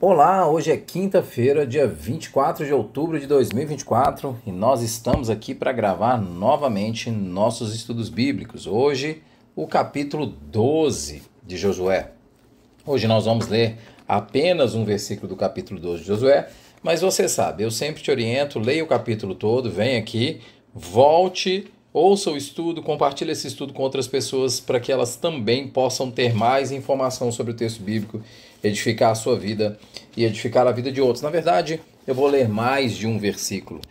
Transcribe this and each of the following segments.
Olá, hoje é quinta-feira, dia 24 de outubro de 2024 e nós estamos aqui para gravar novamente nossos estudos bíblicos. Hoje, o capítulo 12 de Josué. Hoje nós vamos ler apenas um versículo do capítulo 12 de Josué, mas você sabe, eu sempre te oriento, leia o capítulo todo, vem aqui, volte, ouça o estudo, compartilhe esse estudo com outras pessoas para que elas também possam ter mais informação sobre o texto bíblico, edificar a sua vida e edificar a vida de outros. Na verdade, eu vou ler mais de um versículo.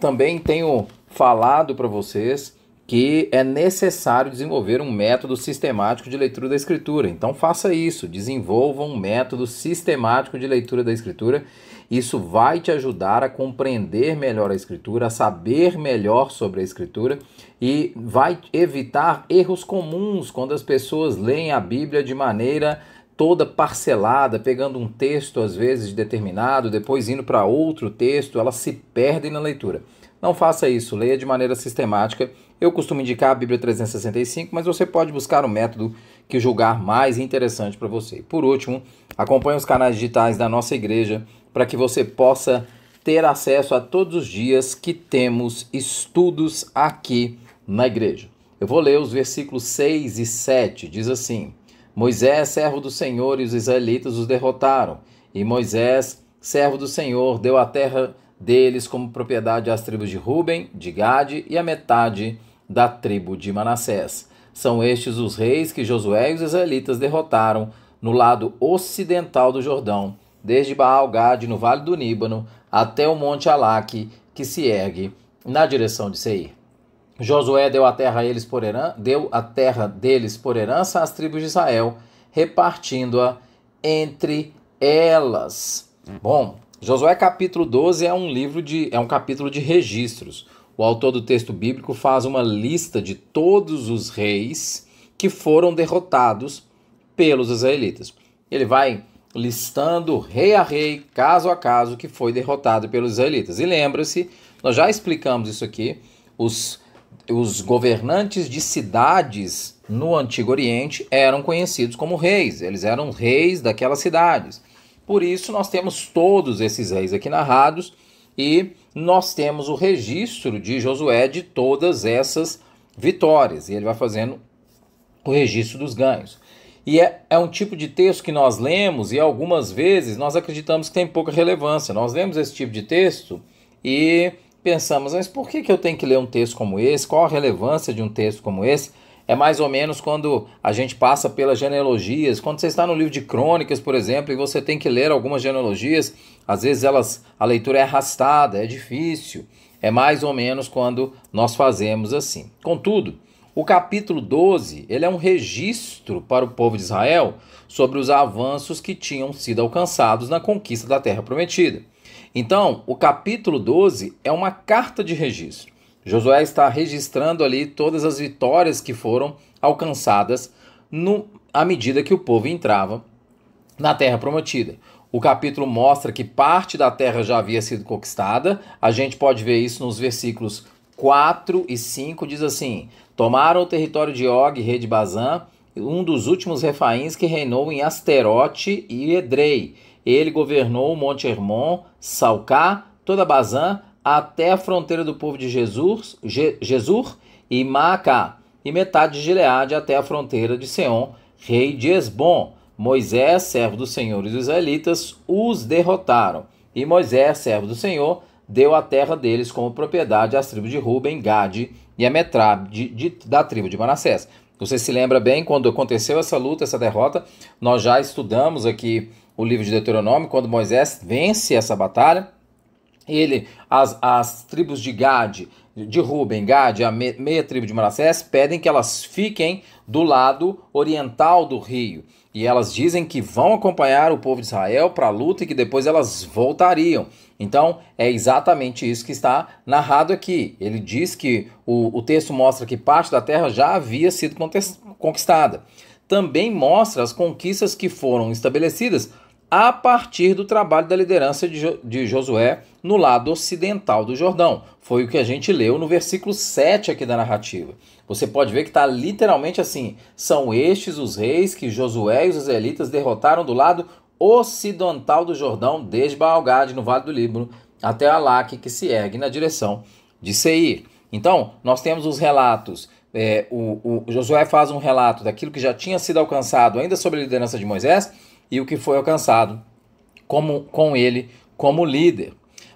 Também tenho falado para vocês que é necessário desenvolver um método sistemático de leitura da Escritura. Então faça isso, desenvolva um método sistemático de leitura da Escritura. Isso vai te ajudar a compreender melhor a Escritura, a saber melhor sobre a Escritura e vai evitar erros comuns quando as pessoas leem a Bíblia de maneira toda parcelada, pegando um texto às vezes determinado, depois indo para outro texto, elas se perdem na leitura. Não faça isso, leia de maneira sistemática. Eu costumo indicar a Bíblia 365, mas você pode buscar um método que julgar mais interessante para você. Por último, acompanhe os canais digitais da nossa igreja para que você possa ter acesso a todos os dias que temos estudos aqui na igreja. Eu vou ler os versículos 6 e 7, diz assim: Moisés, servo do Senhor, e os israelitas os derrotaram, e Moisés, servo do Senhor, deu a terra deles como propriedade às tribos de Ruben, de Gade e a metade da tribo de Manassés. São estes os reis que Josué e os israelitas derrotaram no lado ocidental do Jordão, desde Baal-Gade, no vale do Líbano, até o monte Alaque, que se ergue na direção de Seir. Josué deu a terra deles por herança às tribos de Israel, repartindo-a entre elas. Bom, Josué capítulo 12 é um capítulo de registros. O autor do texto bíblico faz uma lista de todos os reis que foram derrotados pelos israelitas. Ele vai listando rei a rei, caso a caso, que foi derrotado pelos israelitas. E lembra-se, nós já explicamos isso aqui, os governantes de cidades no Antigo Oriente eram conhecidos como reis. Eles eram reis daquelas cidades. Por isso nós temos todos esses reis aqui narrados e nós temos o registro de Josué de todas essas vitórias. E ele vai fazendo o registro dos ganhos. E é um tipo de texto que nós lemos e algumas vezes nós acreditamos que tem pouca relevância. Nós lemos esse tipo de texto e pensamos, mas por que eu tenho que ler um texto como esse? Qual a relevância de um texto como esse? É mais ou menos quando a gente passa pelas genealogias. Quando você está no livro de Crônicas, por exemplo, e você tem que ler algumas genealogias, às vezes a leitura é arrastada, é difícil. É mais ou menos quando nós fazemos assim. Contudo, o capítulo 12 ele é um registro para o povo de Israel sobre os avanços que tinham sido alcançados na conquista da Terra Prometida. Então, o capítulo 12 é uma carta de registro. Josué está registrando ali todas as vitórias que foram alcançadas à medida que o povo entrava na Terra Prometida. O capítulo mostra que parte da terra já havia sido conquistada. A gente pode ver isso nos versículos 4 e 5, diz assim: Tomaram o território de Og, rei de Bazã, um dos últimos refaíns que reinou em Asterote e Edrei. Ele governou o Monte Hermon, Salcá, toda Bazã, até a fronteira do povo de Jesur e Maacá, e metade de Gileade até a fronteira de Seom, rei de Esbom. Moisés, servo do Senhor e dos israelitas, os derrotaram. E Moisés, servo do Senhor, deu a terra deles como propriedade às tribos de Ruben, Gade e a metade da tribo de Manassés. Você se lembra bem, quando aconteceu essa luta, essa derrota, nós já estudamos aqui o livro de Deuteronômio, quando Moisés vence essa batalha, as tribos de Gade, de Ruben, Gade, a meia tribo de Manassés, pedem que elas fiquem do lado oriental do rio. E elas dizem que vão acompanhar o povo de Israel para a luta e que depois elas voltariam. Então, é exatamente isso que está narrado aqui. Ele diz que o texto mostra que parte da terra já havia sido conquistada. Também mostra as conquistas que foram estabelecidas a partir do trabalho da liderança de Josué no lado ocidental do Jordão. Foi o que a gente leu no versículo 7 aqui da narrativa. Você pode ver que está literalmente assim: são estes os reis que Josué e os israelitas derrotaram do lado ocidental do Jordão, desde Baal-Gade, no Vale do Líbano, até Alaque, que se ergue na direção de Seir. Então, nós temos os relatos, o Josué faz um relato daquilo que já tinha sido alcançado ainda sob a liderança de Moisés e o que foi alcançado com ele como líder.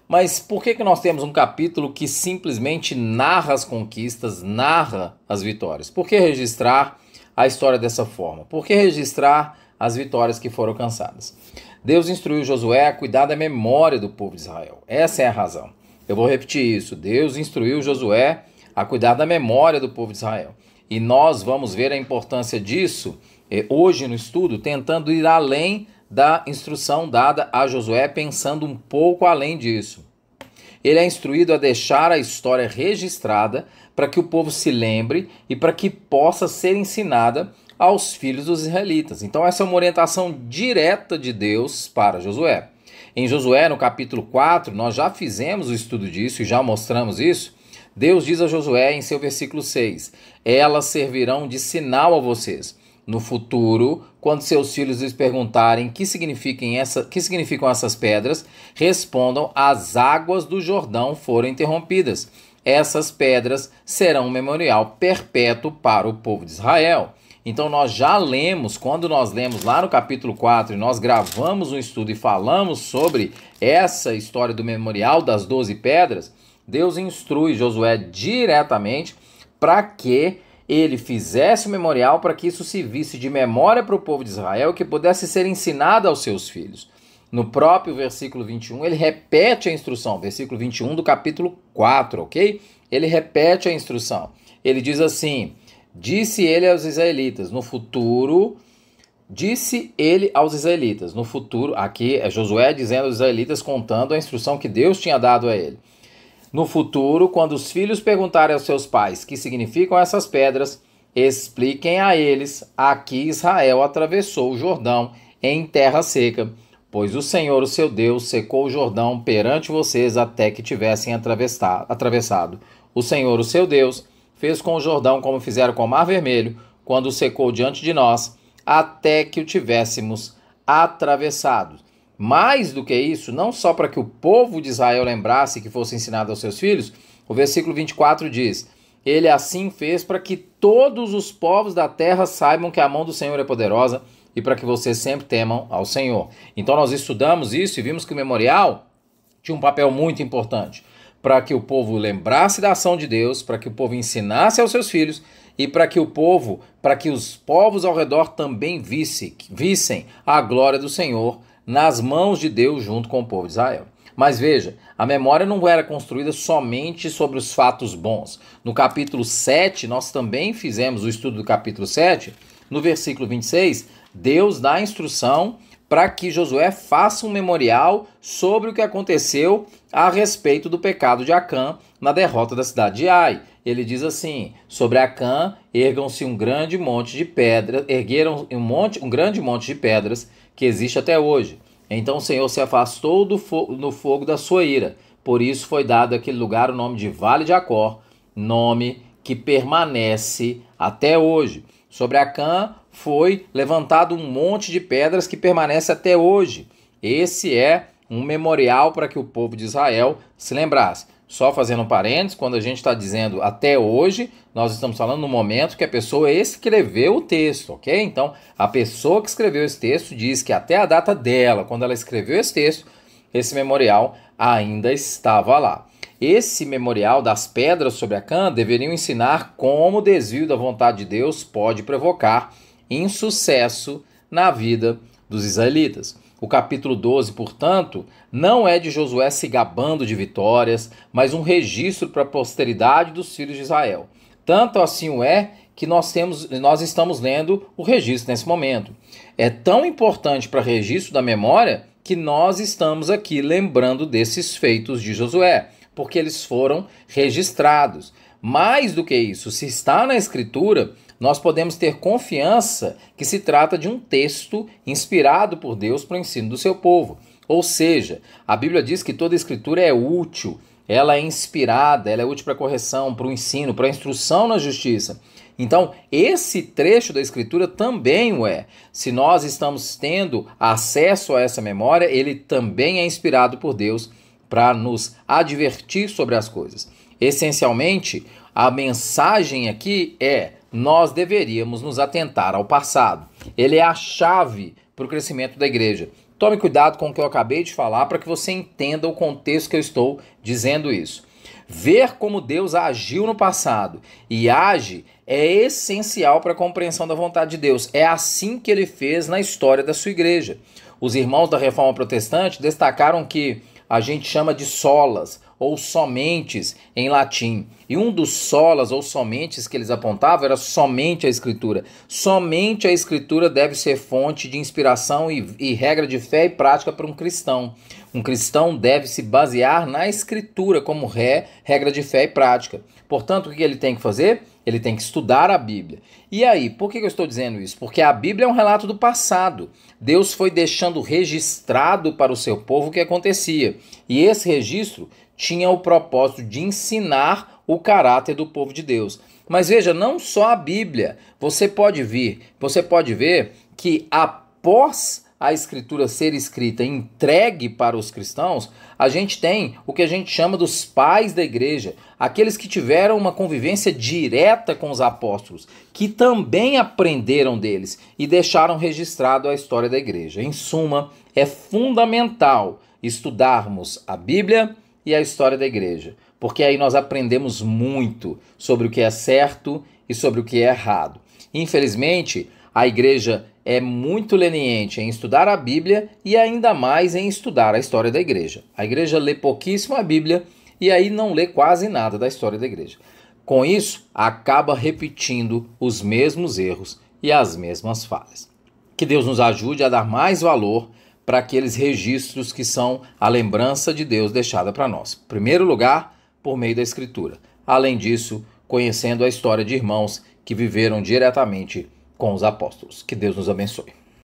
Mas por que nós temos um capítulo que simplesmente narra as conquistas, narra as vitórias? Por que registrar a história dessa forma? Por que registrar as vitórias que foram alcançadas? Deus instruiu Josué a cuidar da memória do povo de Israel. Essa é a razão. Eu vou repetir isso. Deus instruiu Josué a cuidar da memória do povo de Israel. E nós vamos ver a importância disso hoje no estudo, tentando ir além da instrução dada a Josué, pensando um pouco além disso. Ele é instruído a deixar a história registrada para que o povo se lembre e para que possa ser ensinada aos filhos dos israelitas. Então essa é uma orientação direta de Deus para Josué. Em Josué, no capítulo 4, nós já fizemos o estudo disso e já mostramos isso. Deus diz a Josué em seu versículo 6, elas servirão de sinal a vocês. No futuro, quando seus filhos lhes perguntarem que significam essas pedras, respondam: as águas do Jordão foram interrompidas. Essas pedras serão um memorial perpétuo para o povo de Israel. Então nós já lemos, quando nós lemos lá no capítulo 4, e nós gravamos um estudo e falamos sobre essa história do memorial das 12 pedras, Deus instrui Josué diretamente para que ele fizesse o memorial, para que isso se visse de memória para o povo de Israel, que pudesse ser ensinado aos seus filhos. No próprio versículo 21, ele repete a instrução, versículo 21 do capítulo 4, ok? Ele repete a instrução. Ele diz assim: disse ele aos israelitas, no futuro, aqui é Josué dizendo aos israelitas, contando a instrução que Deus tinha dado a ele. No futuro, quando os filhos perguntarem aos seus pais que significam essas pedras, expliquem a eles: aqui Israel atravessou o Jordão em terra seca, pois o Senhor, o seu Deus, secou o Jordão perante vocês até que tivessem atravessado. O Senhor, o seu Deus, fez com o Jordão como fizeram com o Mar Vermelho, quando o secou diante de nós, até que o tivéssemos atravessado. Mais do que isso, não só para que o povo de Israel lembrasse que fosse ensinado aos seus filhos, o versículo 24 diz: ele assim fez para que todos os povos da terra saibam que a mão do Senhor é poderosa e para que vocês sempre temam ao Senhor. Então nós estudamos isso e vimos que o memorial tinha um papel muito importante para que o povo lembrasse da ação de Deus, para que o povo ensinasse aos seus filhos e para que os povos ao redor também vissem a glória do Senhor nas mãos de Deus junto com o povo de Israel. Mas veja, a memória não era construída somente sobre os fatos bons. No capítulo 7, nós também fizemos o estudo do capítulo 7, no versículo 26, Deus dá a instrução para que Josué faça um memorial sobre o que aconteceu a respeito do pecado de Acã na derrota da cidade de Ai. Ele diz assim: sobre Acã ergam-se um grande monte de pedras, ergueram um grande monte de pedras que existe até hoje. Então o Senhor se afastou no fogo da sua ira. Por isso foi dado àquele lugar o nome de Vale de Acor, nome que permanece até hoje. Sobre Acã foi levantado um monte de pedras que permanece até hoje. Esse é um memorial para que o povo de Israel se lembrasse. Só fazendo um parênteses, quando a gente está dizendo até hoje, nós estamos falando no momento que a pessoa escreveu o texto, ok? Então, a pessoa que escreveu esse texto diz que até a data dela, quando ela escreveu esse texto, esse memorial ainda estava lá. Esse memorial das pedras sobre Acã deveriam ensinar como o desvio da vontade de Deus pode provocar insucesso na vida dos israelitas. O capítulo 12, portanto, não é de Josué se gabando de vitórias, mas um registro para a posteridade dos filhos de Israel. Tanto assim o é que nós estamos lendo o registro nesse momento. É tão importante para registro da memória que nós estamos aqui lembrando desses feitos de Josué, porque eles foram registrados. Mais do que isso, se está na Escritura, nós podemos ter confiança que se trata de um texto inspirado por Deus para o ensino do seu povo. Ou seja, a Bíblia diz que toda a Escritura é útil, ela é inspirada, ela é útil para a correção, para o ensino, para a instrução na justiça. Então, esse trecho da Escritura também o é. Se nós estamos tendo acesso a essa memória, ele também é inspirado por Deus para nos advertir sobre as coisas. Essencialmente, a mensagem aqui é: nós deveríamos nos atentar ao passado. Ele é a chave para o crescimento da igreja. Tome cuidado com o que eu acabei de falar para que você entenda o contexto que eu estou dizendo isso. Ver como Deus agiu no passado e age é essencial para a compreensão da vontade de Deus. É assim que ele fez na história da sua igreja. Os irmãos da Reforma Protestante destacaram que a gente chama de solas ou somentes em latim. E um dos solas ou somentes que eles apontavam era somente a Escritura. Somente a Escritura deve ser fonte de inspiração e regra de fé e prática para um cristão. Um cristão deve se basear na Escritura como regra de fé e prática. Portanto, o que ele tem que fazer? Ele tem que estudar a Bíblia. E aí, por que eu estou dizendo isso? Porque a Bíblia é um relato do passado. Deus foi deixando registrado para o seu povo o que acontecia. E esse registro tinha o propósito de ensinar o caráter do povo de Deus. Mas veja, não só a Bíblia. Você pode ver que após a Escritura ser escrita e entregue para os cristãos, a gente tem o que a gente chama dos pais da igreja, aqueles que tiveram uma convivência direta com os apóstolos, que também aprenderam deles e deixaram registrado a história da igreja. Em suma, é fundamental estudarmos a Bíblia e a história da igreja, porque aí nós aprendemos muito sobre o que é certo e sobre o que é errado. Infelizmente, a igreja é muito leniente em estudar a Bíblia e ainda mais em estudar a história da igreja. A igreja lê pouquíssimo a Bíblia e aí não lê quase nada da história da igreja. Com isso, acaba repetindo os mesmos erros e as mesmas falhas. Que Deus nos ajude a dar mais valor para aqueles registros que são a lembrança de Deus deixada para nós. Em primeiro lugar, por meio da Escritura. Além disso, conhecendo a história de irmãos que viveram diretamente com os apóstolos. Que Deus nos abençoe.